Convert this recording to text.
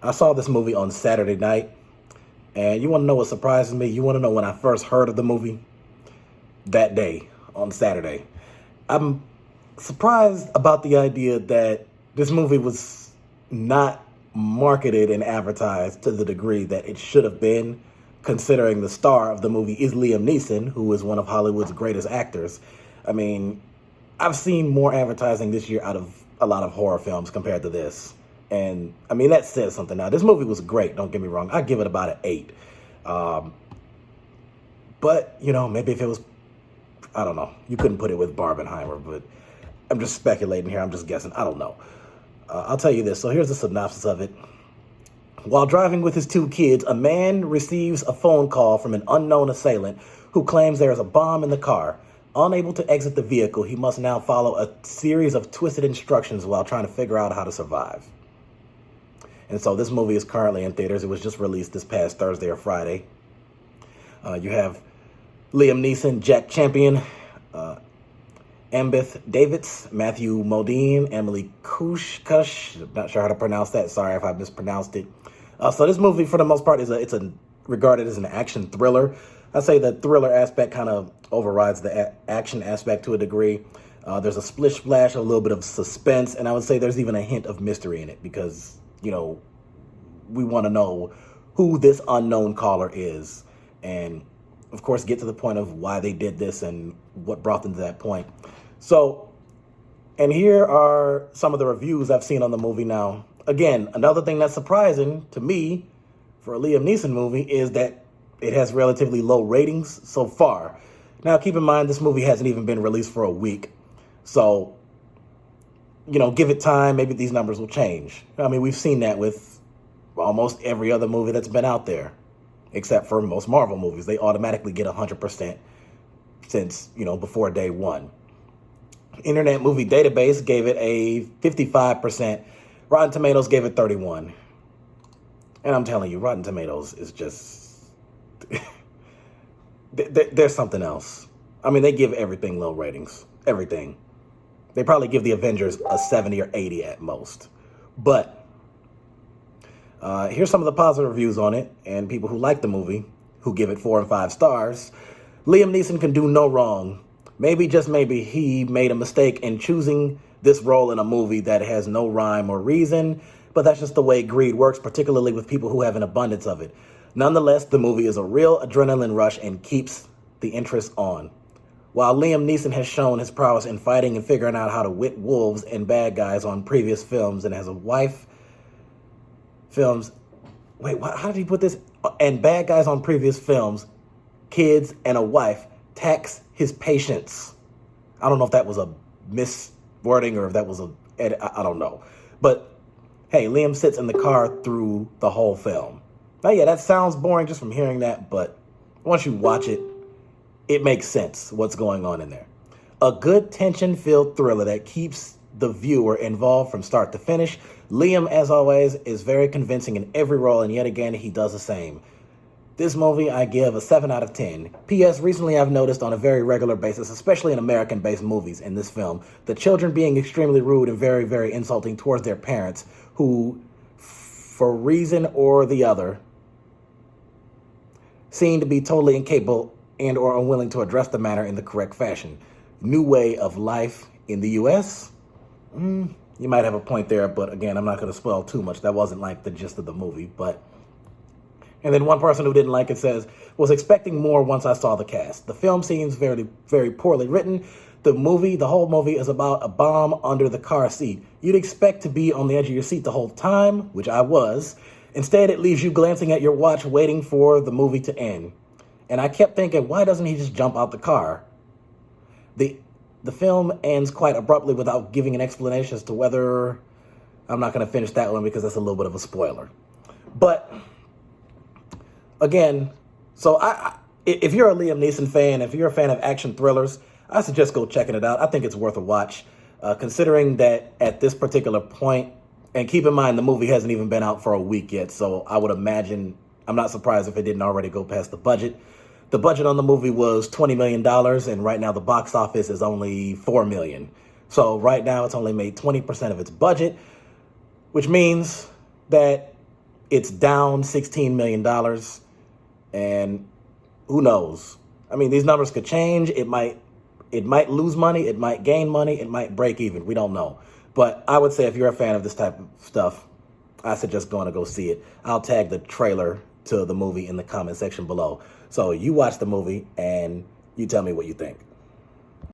I saw this movie on Saturday night, and you want to know what surprises me? You want to know when I first heard of the movie? That day, on Saturday. I'm surprised about the idea that this movie was not marketed and advertised to the degree that it should have been, considering the star of the movie is Liam Neeson, who is one of Hollywood's greatest actors. I mean, I've seen more advertising this year out of a lot of horror films compared to this. And I mean, that says something. Now, this movie was great, don't get me wrong. I give it about an 8. Um, but, maybe if it was, I don't know. You couldn't put it with Barbenheimer, but I'm just speculating here. I'm just guessing. I don't know. I'll tell you this. So here's the synopsis of it. While driving with his 2 kids, a man receives a phone call from an unknown assailant who claims there is a bomb in the car. Unable to exit the vehicle, he must now follow a series of twisted instructions while trying to figure out how to survive. And so this movie is currently in theaters. It was just released this past Thursday or Friday. You have Liam Neeson, Jack Champion, Ambeth Davids, Matthew Modine, Emily Kush. Not sure how to pronounce that. Sorry if I mispronounced it. So this movie, for the most part, it's regarded as an action thriller. I say the thriller aspect kind of overrides the action aspect to a degree. There's a splish splash, a little bit of suspense, and I would say there's even a hint of mystery in it because, we want to know who this unknown caller is. And, of course, get to the point of why they did this and what brought them to that point. So, and here are some of the reviews I've seen on the movie now. Again, another thing that's surprising to me for a Liam Neeson movie is that it has relatively low ratings so far. Now, keep in mind, this movie hasn't even been released for a week. So, give it time. Maybe these numbers will change. I mean, we've seen that with almost every other movie that's been out there, except for most Marvel movies. They automatically get 100% since, before day one. Internet Movie Database gave it a 55%. Rotten Tomatoes gave it 31. And I'm telling you, Rotten Tomatoes is just... there's something else. I mean, they give everything low ratings. Everything. They probably give the Avengers a 70 or 80 at most. But here's some of the positive reviews on it, and people who like the movie, who give it 4 and 5 stars. Liam Neeson can do no wrong. Maybe, just maybe, he made a mistake in choosing this role in a movie that has no rhyme or reason, but that's just the way greed works, particularly with people who have an abundance of it. Nonetheless, the movie is a real adrenaline rush and keeps the interest on. While Liam Neeson has shown his prowess in fighting and figuring out how to wit wolves and bad guys on previous films and has a wife, how did he put this? And bad guys on previous films, kids, and a wife, tax his patience. I don't know if that was a miswording or if that was a edit. I don't know. But, hey, Liam sits in the car through the whole film. Now, yeah, that sounds boring just from hearing that, but once you watch it, it makes sense what's going on in there. A good tension-filled thriller that keeps the viewer involved from start to finish. Liam, as always, is very convincing in every role, and yet again, he does the same. This movie, I give a 7 out of 10. P.S. Recently, I've noticed on a very regular basis, especially in American-based movies in this film, the children being extremely rude and very, very insulting towards their parents, who, for reason or the other, seem to be totally incapable and or unwilling to address the matter in the correct fashion. New way of life in the U.S.? You might have a point there, but again, I'm not going to spoil too much. That wasn't like the gist of the movie, but... And then one person who didn't like it says, was expecting more once I saw the cast. The film seems very, very poorly written. The whole movie is about a bomb under the car seat. You'd expect to be on the edge of your seat the whole time, which I was. Instead, it leaves you glancing at your watch, waiting for the movie to end. And I kept thinking, why doesn't he just jump out the car? The film ends quite abruptly without giving an explanation as to whether... I'm not going to finish that one because that's a little bit of a spoiler. But... Again, so if you're a Liam Neeson fan, if you're a fan of action thrillers, I suggest go checking it out. I think it's worth a watch, considering that at this particular point, and keep in mind the movie hasn't even been out for a week yet, so I would imagine, I'm not surprised if it didn't already go past the budget. The budget on the movie was $20 million, and right now the box office is only $4 million. So right now it's only made 20% of its budget, which means that It's down $16 million. And who knows? I mean, these numbers could change. It might lose money. It might gain money. It might break even. We don't know. But I would say if you're a fan of this type of stuff, I suggest going to go see it. I'll tag the trailer to the movie in the comment section below. So you watch the movie and you tell me what you think.